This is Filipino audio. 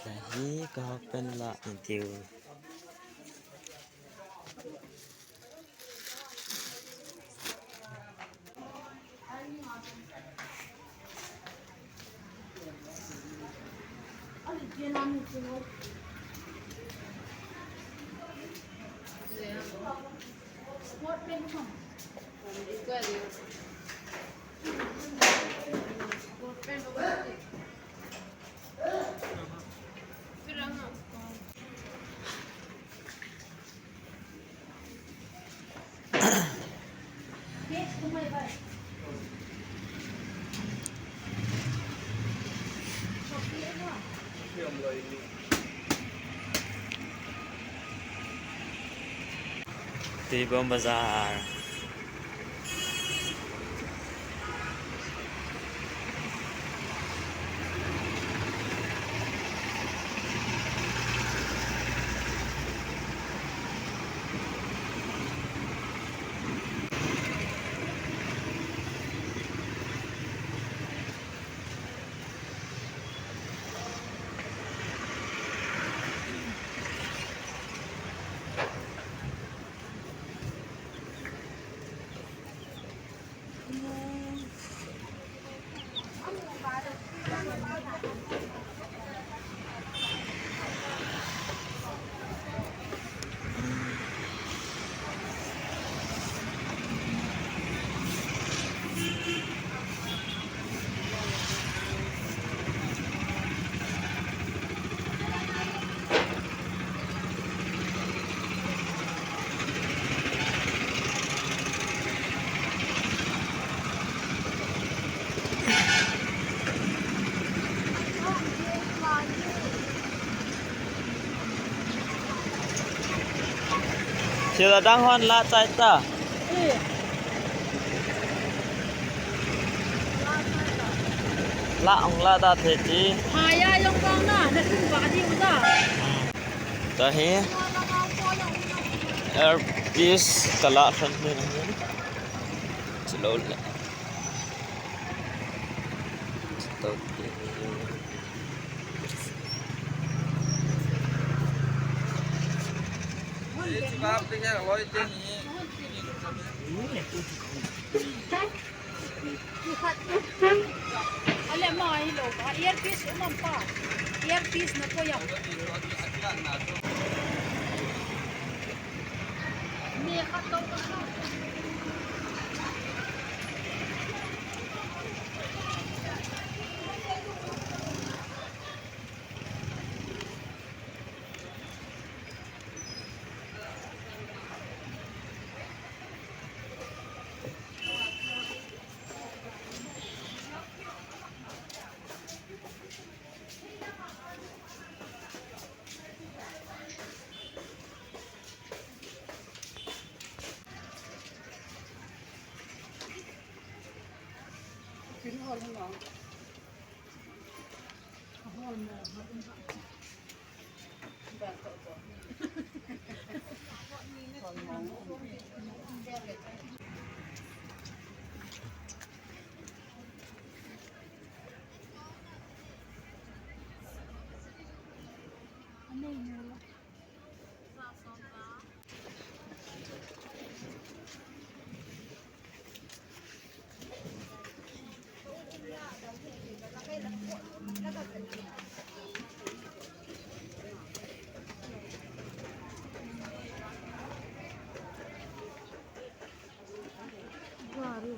Lahi kahapan la intiu. Tibong Bazaar. Sila danghon la chai ta. La ong la ta the chi. Ha ya yung bang na tung ba di mo da. Ta he. Air peace kala khan me na. Chilo la. Ale mo ay lo ba earpiece umam pa. Earpiece na po yan. Ni kataw ka. Baru.